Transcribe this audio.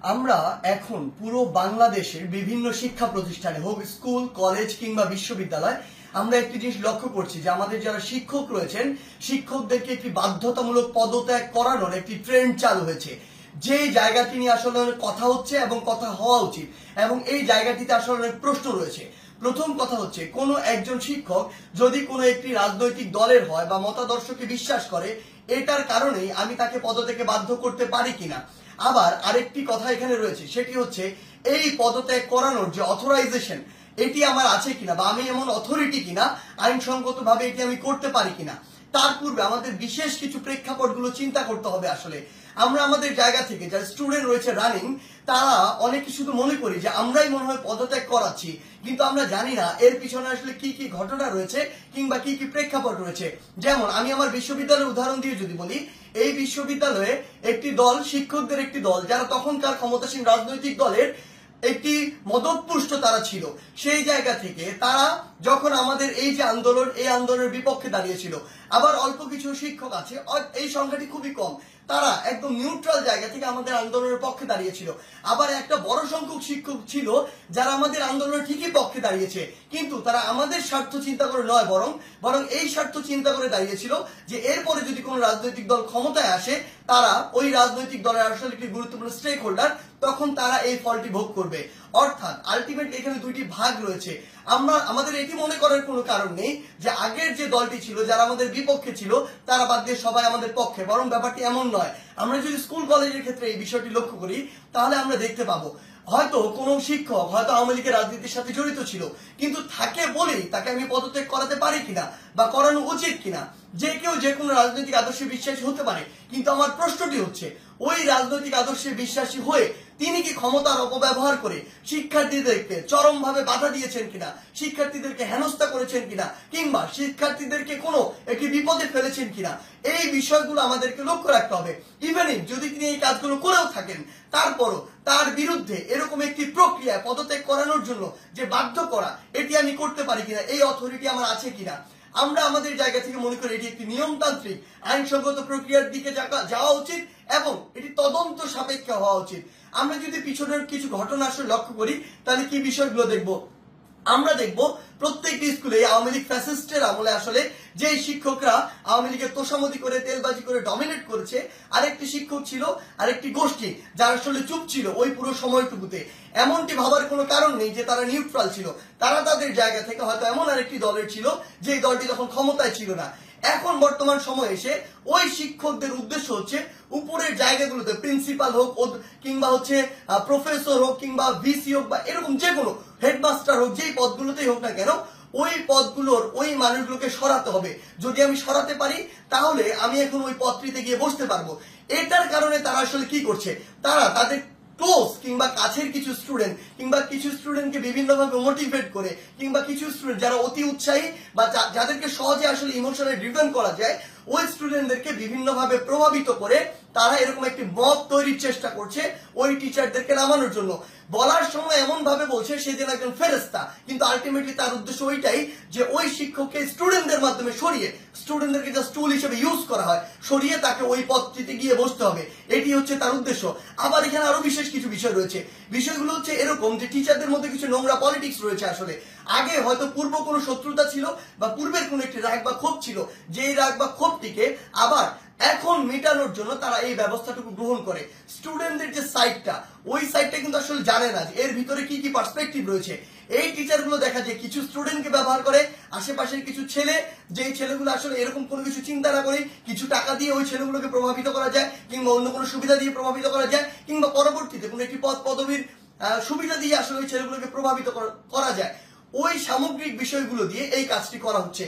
আমরা এখন পুরো বাংলাদেশের বিভিন্ন শিক্ষা প্রতিষ্ঠানে হোক স্কুল কলেজ কিংবা বিশ্ববিদ্যালয় আমরা একটি জিনিস লক্ষ্য করছি যে আমাদের যারা শিক্ষক রয়েছেন শিক্ষকদেরকে একটি বাধ্যতামূলক পদত্যাগ করানোর একটি ট্রেন্ড চালু হয়েছে। যে জায়গাটি নিয়ে আসলে কথা হচ্ছে এবং কথা হওয়া উচিত এবং এই জায়গাটিতে আসলে অনেক প্রশ্ন রয়েছে। প্রথম কথা হচ্ছে কোনো একজন শিক্ষক যদি কোনো একটি রাজনৈতিক দলের হয় বা মতাদর্শকে বিশ্বাস করে এটার কারণেই আমি তাকে পদত্যাগে বাধ্য করতে পারি কিনা। আবার আরেকটি কথা এখানে রয়েছে, সেটি হচ্ছে এই পদত্যাগ করানোর যে অথরাইজেশন এটি আমার আছে কিনা বা আমি এমন অথরিটি কিনা আইনসঙ্গতভাবে এটি আমি করতে পারি কিনা। তার পূর্বে আমাদের বিশেষ কিছু প্রেক্ষাপটগুলো চিন্তা করতে হবে। আসলে আমরা আমাদের জায়গা থেকে যারা স্টুডেন্ট রয়েছে রানিং তারা অনেকে শুধু মনে করি যে আমরাই মনে হয় পদত্যাগ করাচ্ছি, কিন্তু আমরা জানি না এর পিছনে আসলে কি কি ঘটনা রয়েছে কিংবা কি কি প্রেক্ষাপট রয়েছে। যেমন আমি আমার বিশ্ববিদ্যালয়ের উদাহরণ দিয়ে যদি বলি, এই বিশ্ববিদ্যালয়ে একটি দল, শিক্ষকদের একটি দল যারা তখনকার ক্ষমতাসীন রাজনৈতিক দলের একটি মদতপুষ্ট তারা ছিল। সেই জায়গা থেকে তারা যখন আমাদের এই যে আন্দোলন, এই আন্দোলনের বিপক্ষে দাঁড়িয়েছিল। আবার অল্প কিছু শিক্ষক আছে, এই সংখ্যাটি খুবই কম, তারা একদম নিউট্রাল জায়গা থেকে আমাদের আন্দোলনের পক্ষে দাঁড়িয়েছিল। আবার একটা বড় সংখ্যক শিক্ষক ছিল যারা আমাদের আন্দোলনের ঠিকই পক্ষে দাঁড়িয়েছে, কিন্তু তারা আমাদের স্বার্থ চিন্তা করে নয়, বরং এই স্বার্থ চিন্তা করে দাঁড়িয়েছিল যে এরপরে যদি কোনো রাজনৈতিক দল ক্ষমতায় আসে তারা ওই রাজনৈতিক দলের আসলে একটি গুরুত্বপূর্ণ স্টেক হোল্ডার, তখন তারা এই ফলটি ভোগ করবে। অর্থাৎ আলটিমেটলি এখানে দুইটি ভাগ রয়েছে। আমাদের এটি মনে করার কোনো কারণ নেই যে আগের যে দলটি ছিল যারা আমাদের বিপক্ষে ছিল তারা বাদ দিয়ে সবাই আমাদের পক্ষে, বরং ব্যাপারটি এমন নয়। আমরা যদি স্কুল কলেজের ক্ষেত্রে এই বিষয়টি লক্ষ্য করি তাহলে আমরা দেখতে পাবো হয়তো কোনো শিক্ষক হয়তো আওয়ামী লীগের রাজনীতির সাথে জড়িত ছিল, কিন্তু থাকে বলেই তাকে আমি পদত্যাগ করাতে পারি কিনা বা করানো উচিত কিনা। যে কেউ যে কোনো রাজনৈতিক আদর্শে বিশ্বাসী হতে পারে, কিন্তু আমার প্রশ্নটি হচ্ছে ওই রাজনৈতিক আদর্শে বিশ্বাসী হয়ে তিনি কি ক্ষমতার অপব্যবহার করে শিক্ষার্থীদেরকে চরমভাবে বাধা দিয়েছেন কিনা, শিক্ষার্থীদেরকে হেনস্থা করেছেন কিনা, কিংবা শিক্ষার্থীদেরকে কোনো একটি বিপদে ফেলেছেন কিনা, এই বিষয়গুলো আমাদেরকে লক্ষ্য রাখতে হবে। ইভেনিং যদি তিনি এই কাজগুলো করেও থাকেন তারপরও তার বিরুদ্ধে এরকম একটি প্রক্রিয়া পদত্যাগ করানোর জন্য যে বাধ্য করা, এটি আমি করতে পারি কিনা, এই অথরিটি আমার আছে কিনা। আমরা আমাদের জায়গা থেকে মনে করি এটি একটি নিয়মতান্ত্রিক আইনসঙ্গত প্রক্রিয়ার দিকে যাওয়া উচিত এবং এটি তদন্ত সাপেক্ষে হওয়া উচিত। আমরা যদি পিছনের কিছু ঘটনা আসলে লক্ষ্য করি তাহলে কি বিষয়গুলো দেখব, আমরা দেখব প্রত্যেকটি স্কুলে আওয়ামী লীগ ফ্যাসিস্টের আমলে আসলে যে শিক্ষকরা আওয়ামী লীগের তোষামতি করে তেলবাজি করে ডমিনেট করেছে, আরেকটি শিক্ষক ছিল, আরেকটি গোষ্ঠী যারা আসলে চুপ ছিল ওই পুরো সময়টুকুতে। এমনটি ভাবার কোনো কারণ নেই যে তারা নিউট্রাল ছিল, তারা তাদের জায়গা থেকে হয়তো এমন আরেকটি দলের ছিল যে দলটি তখন ক্ষমতায় ছিল না। এখন বর্তমান সময় এসে ওই শিক্ষকদের উদ্দেশ্য হচ্ছে উপরের জায়গাগুলোতে প্রিন্সিপাল হোক কিংবা হচ্ছে প্রফেসর হোক কিংবা ভিসি হোক বা এরকম যে কোনো হেডমাস্টার হোক, যেই পদগুলোতেই হোক না কেন ওই পদগুলোর ওই মানুষগুলোকে সরাতে হবে। যদি আমি সরাতে পারি তাহলে আমি এখন ওই পদটিতে গিয়ে বসতে পারবো। এটার কারণে তারা আসলে কি করছে, তারা তাদের ক্লোজ কিংবা কাছের কিছু স্টুডেন্ট কিংবা কিছু স্টুডেন্টকে বিভিন্নভাবে মোটিভেট করে কিংবা কিছু স্টুডেন্ট যারা অতি উৎসাহী বা যাদেরকে সহজে আসলে ইমোশনালি ড্রিভেন করা যায় ওই স্টুডেন্টদেরকে বিভিন্নভাবে প্রভাবিত করে তারা এরকম একটি মত তৈরির চেষ্টা করছে ওই টিচারদেরকে নামানোর জন্য। বলার সময় এমন ভাবে বলছে সে যেন একজন ফেরেশতা, কিন্তু আলটিমেটলি তার উদ্দেশ্য ওইটাই যে ওই শিক্ষককে স্টুডেন্টদের মাধ্যমে সরিয়ে স্টুডেন্টদেরকে জাস্ট টুল হিসেবে ইউজ করা হয়, সরিয়ে তাকে ওই পদটিতে গিয়ে বসতে হবে, এটি হচ্ছে তার উদ্দেশ্য। আবার এখানে আরো বিশেষ কিছু বিষয় রয়েছে। বিষয়গুলো হচ্ছে এরকম যে টিচারদের মধ্যে কিছু নোংরা পলিটিক্স রয়েছে। আসলে আগে হয়তো পূর্ব কোনো শত্রুতা ছিল বা পূর্বের কোনো একটি রাগ বা ক্ষোভ ছিল, যেই রাগ বা ক্ষোভটিকে আবার এখন মেটানোর জন্য তারা এই ব্যবস্থাটুকু গ্রহণ করে। স্টুডেন্টদের যে সাইডটা, ওই সাইডটা কিন্তু আসলে জানে না যে এর ভিতরে কি কি পার্সপেক্টিভ রয়েছে। এই টিচারগুলো দেখা যায় কিছু স্টুডেন্টকে ব্যবহার করে, আশেপাশের কিছু ছেলে, যেই ছেলেগুলো আসলে এরকম কোনো কিছু চিন্তা না করে কিছু টাকা দিয়ে ওই ছেলেগুলোকে প্রভাবিত করা যায় কিংবা অন্য কোনো সুবিধা দিয়ে প্রভাবিত করা যায় কিংবা পরবর্তীতে কোনো একটি পদ পদবীর সুবিধা দিয়ে আসলে ওই ছেলেগুলোকে প্রভাবিত করা যায়। ওই সামগ্রিক বিষয়গুলো দিয়ে এই কাজটি করা হচ্ছে।